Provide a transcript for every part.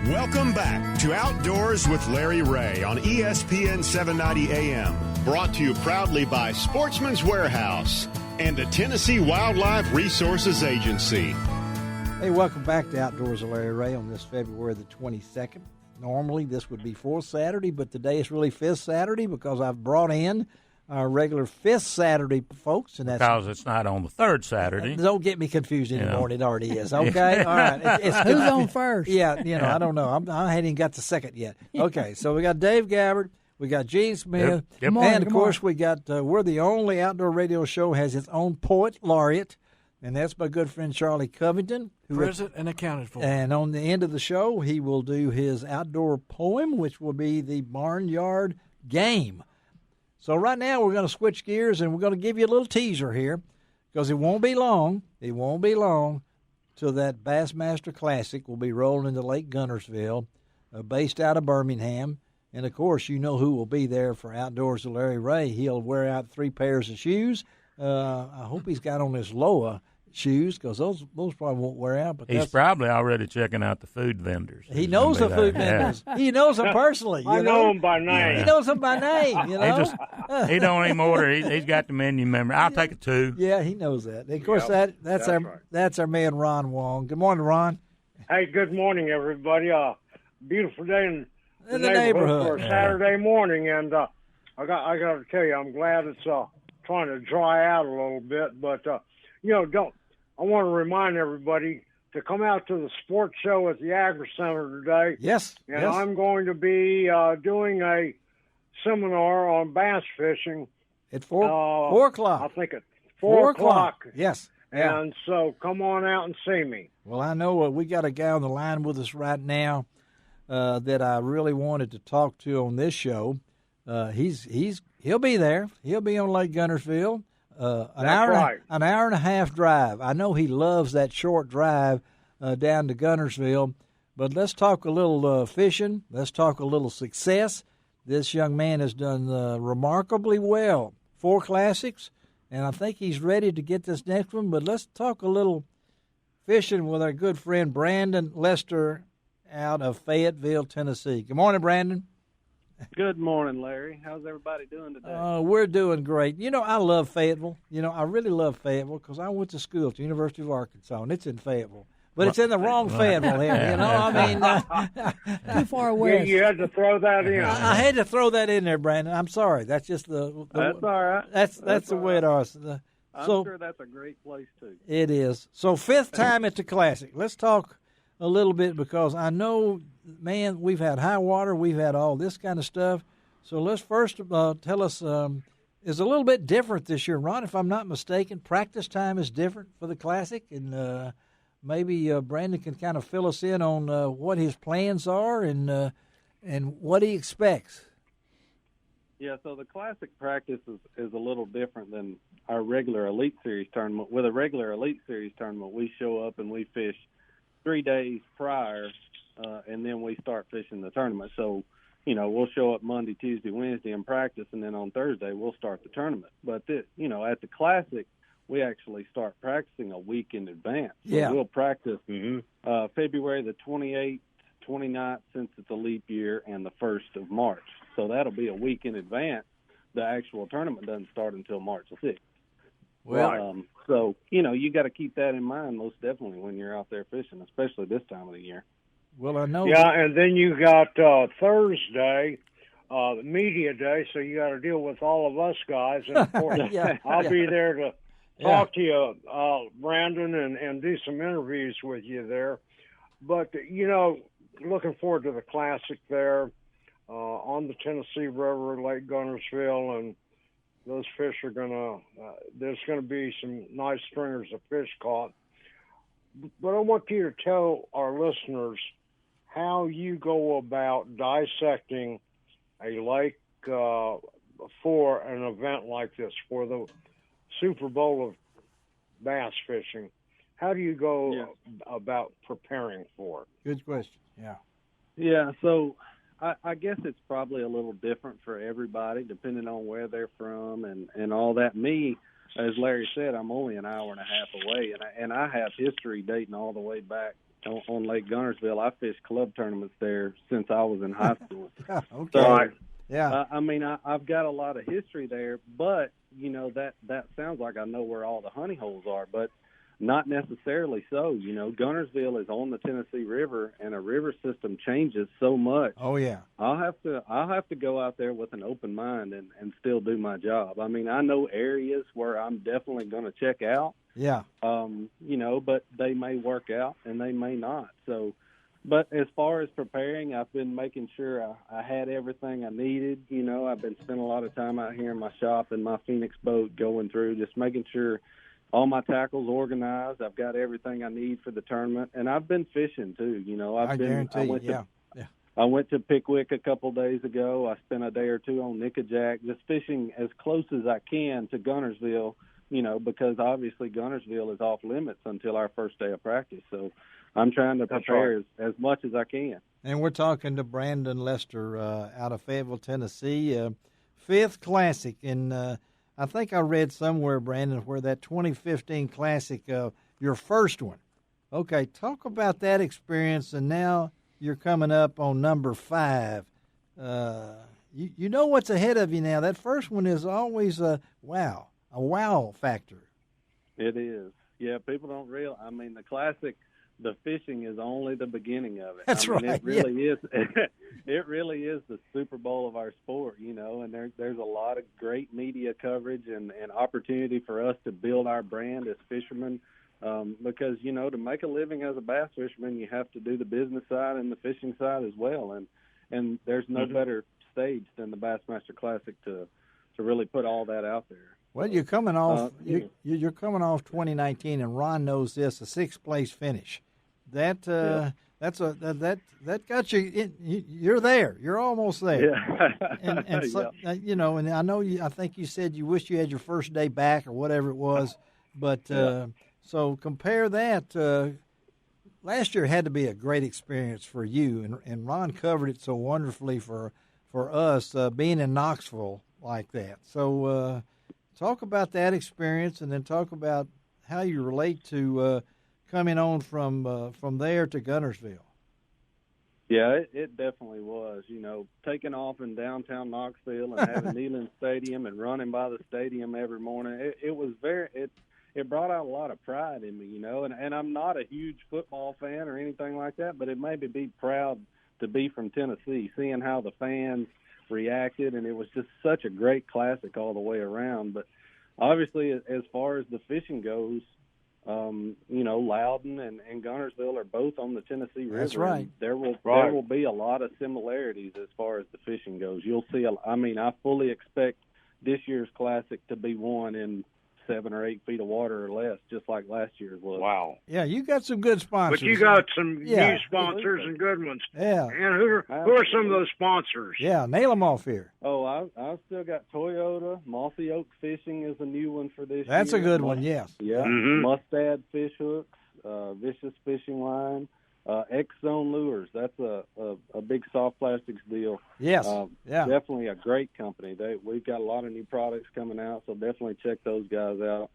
Welcome back to Outdoors with Larry Ray on ESPN 790 AM. Brought to you proudly by Sportsman's Warehouse and the Tennessee Wildlife Resources Agency. Hey, welcome back to Outdoors with Larry Ray on this February the 22nd. Normally this would be fourth Saturday, but today is really fifth Saturday because I've brought in our regular fifth Saturday folks. And that's because it's not on the third Saturday. Don't get me confused anymore. It already is. Okay? All right. Who's on first? Yeah, I don't know. I hadn't even got the second yet. Okay, so we got Dave Gabbard. We got Gene Smith. Yep. And, of course, we got we're the only outdoor radio show has its own poet laureate, and that's my good friend Charlie Covington. Present and accounted for. And on the end of the show, he will do his outdoor poem, which will be the Barnyard Game. So right now we're going to switch gears, and we're going to give you a little teaser here because it won't be long. It won't be long till that Bassmaster Classic will be rolling into Lake Guntersville, based out of Birmingham. And, of course, you know who will be there for Outdoors with Larry Ray. He'll wear out 3 pairs of shoes. I hope he's got on his Loa shoes because those probably won't wear out. But he's probably already checking out the food vendors. He knows the food vendors. He knows them personally. I know them by name. He knows them by name. He don't even order. He's got the menu memory. I'll take it too. Yeah, he knows that. And of course, that's our man Ron Wong. Good morning, Ron. Hey, good morning, everybody. Beautiful day in the neighborhood for a Saturday morning, and I got to tell you, I'm glad it's trying to dry out a little bit, but I want to remind everybody to come out to the sports show at the Agri Center today. Yes. And I'm going to be doing a seminar on bass fishing at 4 o'clock. I think at 4 o'clock. Yes. Yeah. And so come on out and see me. Well, I know we got a guy on the line with us right now that I really wanted to talk to on this show. He'll be there. He'll be on Lake Guntersville. An hour and a half drive. I know he loves that short drive down to Guntersville. But let's talk a little fishing. Let's talk a little success. This young man has done remarkably well. 4 classics, and I think he's ready to get this next one. But let's talk a little fishing with our good friend Brandon Lester out of Fayetteville, Tennessee. Good morning, Brandon. Good morning, Larry. How's everybody doing today? We're doing great. I love Fayetteville. I really love Fayetteville because I went to school at the University of Arkansas, and it's in Fayetteville. But it's in the wrong Fayetteville here, too far away. You had to throw that in. I had to throw that in there, Brandon. I'm sorry. That's just that's all right. That's the way it is. I'm sure that's a great place, too. It is. So 5th time at the Classic. Let's talk a little bit because I know, man, we've had high water. We've had all this kind of stuff. So let's first tell us, it's a little bit different this year. Ron, if I'm not mistaken, practice time is different for the Classic. And maybe Brandon can kind of fill us in on what his plans are and what he expects. Yeah, so the Classic practice is a little different than our regular Elite Series tournament. With a regular Elite Series tournament, we show up and we fish 3 days prior, and then we start fishing the tournament. So, we'll show up Monday, Tuesday, Wednesday and practice, and then on Thursday we'll start the tournament. But, at the Classic, we actually start practicing a week in advance. So yeah. We'll practice February the 28th, 29th, since it's a leap year, and the 1st of March. So that'll be a week in advance. The actual tournament doesn't start until March 6th. Well, so, you got to keep that in mind most definitely when you're out there fishing, especially this time of the year. Well, I know. Yeah, and then you got Thursday, the media day, so you got to deal with all of us guys. And, of course, I'll be there to talk to you, Brandon, and do some interviews with you there. But, looking forward to the Classic there on the Tennessee River, Lake Guntersville, and those fish are there's going to be some nice stringers of fish caught. But I want you to tell our listeners how you go about dissecting a lake for an event like this, for the Super Bowl of bass fishing. How do you go about preparing for it? Good question. Yeah. Yeah, so I guess it's probably a little different for everybody, depending on where they're from and all that. Me, as Larry said, I'm only an hour and a half away, and I have history dating all the way back on Lake Gunnersville. I fished club tournaments there since I was in high school. Okay. So, yeah. I mean, I've got a lot of history there, but, you know, that sounds like I know where all the honey holes are, but not necessarily so. You know, Gunnersville is on the Tennessee River, and a river system changes so much. Oh, yeah. I'll have to go out there with an open mind and still do my job. I mean, I know areas where I'm definitely going to check out. Yeah. You know, but they may work out and they may not. So, but as far as preparing, I've been making sure I had everything I needed. You know, I've been spending a lot of time out here in my shop in my Phoenix boat going through, just making sure all my tackles organized. I've got everything I need for the tournament, and I've been fishing too. You know, I went to Pickwick a couple days ago. I spent a day or two on Nickajack, just fishing as close as I can to Gunnersville. You know, because obviously Gunnersville is off limits until our first day of practice. So I'm trying to prepare as much as I can. And we're talking to Brandon Lester out of Fayetteville, Tennessee, 5th Classic. And I think I read somewhere, Brandon, where that 2015 Classic, your first one. Okay, talk about that experience, and now you're coming up on number 5. You know what's ahead of you now. That first one is always a wow factor. It is. Yeah, people don't realize. I mean, the Classic, the fishing is only the beginning of it. That's right. It really is. It really is the Super Bowl of our sport, you know, and there's a lot of great media coverage and opportunity for us to build our brand as fishermen because, you know, to make a living as a bass fisherman, you have to do the business side and the fishing side as well. And there's no better stage than the Bassmaster Classic to really put all that out there. Well, you're coming off. You're coming off 2019, and Ron knows this. A 6th place finish. That got you. You're there. You're almost there. Yeah. And so, you know, and I know I think you said you wish you had your first day back or whatever it was, but so compare that. Last year had to be a great experience for you, and Ron covered it so wonderfully for us being in Knoxville like that. So. Talk about that experience, and then talk about how you relate to coming on from there to Gunnersville. Yeah, it definitely was. You know, taking off in downtown Knoxville and having Neyland Stadium and running by the stadium every morning. It was it brought out a lot of pride in me, you know. And I'm not a huge football fan or anything like that, but it made me be proud to be from Tennessee, seeing how the fans reacted, and it was just such a great Classic all the way around. But obviously, as far as the fishing goes, you know, Loudon and Gunnersville are both on the Tennessee River. That's right. There will be a lot of similarities as far as the fishing goes. You'll see. I fully expect this year's Classic to be won in 7 or 8 feet of water or less, just like last year's was. Wow. Yeah, you got some good sponsors. But you got some new sponsors and good ones. Yeah. And who are some of those sponsors? Yeah, nail them off here. Oh, I've still got Toyota. Mossy Oak Fishing is a new one for this year. That's a good one, yes. Yeah. Mm-hmm. Mustad Fish Hooks, Vicious Fishing Line, X-Zone Lures. That's a big soft plastics deal. Yes. Definitely a great company. We've got a lot of new products coming out, so definitely check those guys out.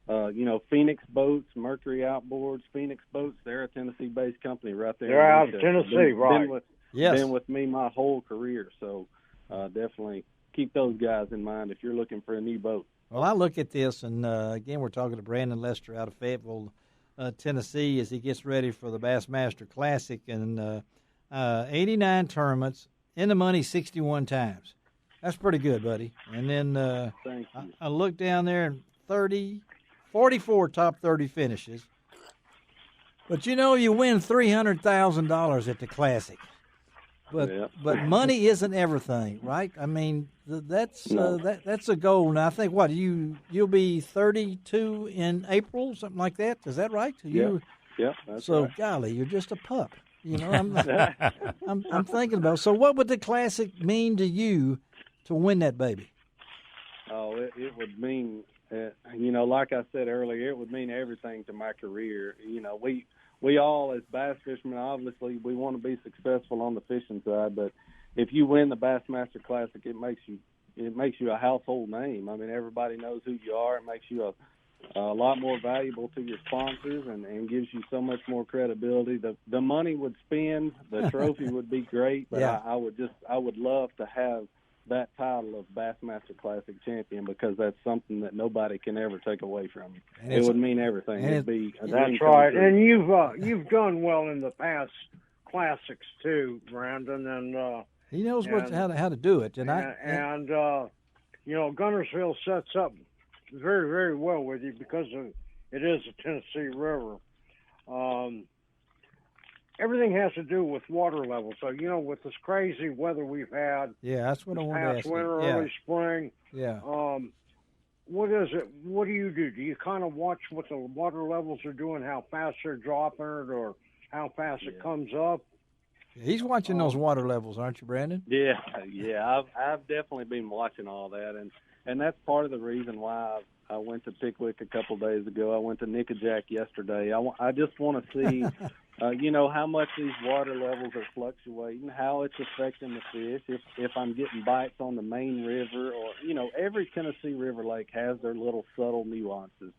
You know, Phoenix Boats, Mercury Outboards, Phoenix Boats, they're a Tennessee-based company right there. They're out of Tennessee, right. Been with me my whole career, so definitely keep those guys in mind if you're looking for a new boat. Well, I look at this, and again, we're talking to Brandon Lester out of Fayetteville, Tennessee, as he gets ready for the Bassmaster Classic, and 89 tournaments, in the money 61 times. That's pretty good, buddy. And then I look down there, and 44 top 30 finishes. But you know, you win $300,000 at the Classic. But money isn't everything, right? I mean, that's a goal. Now I think you'll be 32 in April, something like that. Is that right? Yeah, that's so right. Golly, you're just a pup. You know, I'm thinking about. So what would the Classic mean to you to win that baby? Oh, it would mean, you know, like I said earlier, it would mean everything to my career. You know, we all, as bass fishermen, obviously, we want to be successful on the fishing side. But if you win the Bassmaster Classic, it makes you a household name. I mean, everybody knows who you are. It makes you a lot more valuable to your sponsors and gives you so much more credibility. The money would spend, the trophy would be great, but yeah. I would love to have that title of Bassmaster Classic champion, because that's something that nobody can ever take away from you. It would mean everything. It'd be that's right. And you've done well in the past classics too, Brandon, and he knows how to do it. And Guntersville sets up very, very well with you because it is a Tennessee River. Everything has to do with water level. So, with this crazy weather we've had, that's what I want to ask you. Winter, early spring. Yeah. What is it? What do you do? Do you kind of watch what the water levels are doing, how fast they're dropping it, or how fast it comes up? He's watching those water levels, aren't you, Brandon? Yeah. I've definitely been watching all that, and that's part of the reason why I went to Pickwick a couple of days ago. I went to Nickajack yesterday. I just want to see, how much these water levels are fluctuating, how it's affecting the fish, if I'm getting bites on the main river, or, every Tennessee River lake has their little subtle nuances.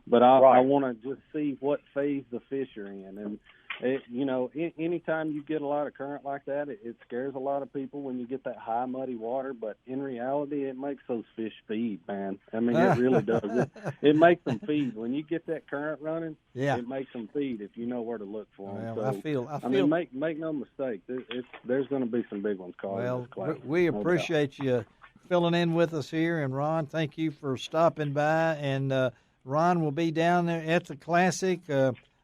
But I want to just see what phase the fish are in. And, anytime you get a lot of current like that, it scares a lot of people when you get that high, muddy water. But in reality, it makes those fish feed, man. I mean, it really does. It makes them feed. When you get that current running, it makes them feed if you know where to look for them. Well, so, I mean, make no mistake. There's going to be some big ones called. Well, we appreciate you filling in with us here. And, Ron, thank you for stopping by. And Ron will be down there at the Classic.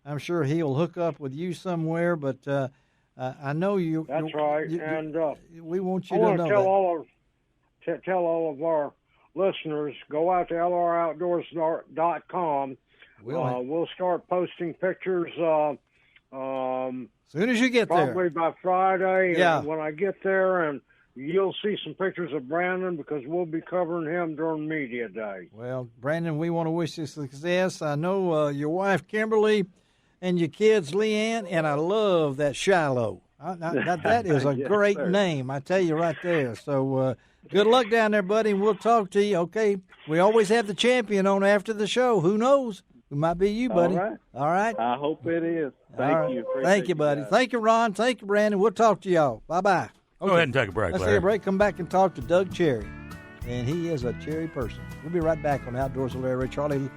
I'm sure he'll hook up with you somewhere, but I know you. That's right, and we want you to know tell all of our listeners, go out to lroutdoors.com. We'll start posting pictures soon as you get there. Probably by Friday. Yeah. And when I get there, and you'll see some pictures of Brandon because we'll be covering him during media day. Well, Brandon, we want to wish you success. I know your wife, Kimberly, and your kids, Leanne, and I love that Shiloh. That is a great name, I tell you right there. So good luck down there, buddy, and we'll talk to you, okay? We always have the champion on after the show. Who knows? It might be you, buddy. All right? I hope it is. Thank you. Thank you, buddy. Thank you, Ron. Thank you, Brandon. We'll talk to y'all. Bye-bye. Okay. Go ahead and take a break, Let's Larry. take a break. Come back and talk to Doug Cherry. And he is a cherry person. We'll be right back on Outdoors with Larry. Charlie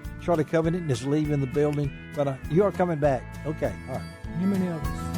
Covington is leaving the building, but you are coming back. Okay, all right. How many of us?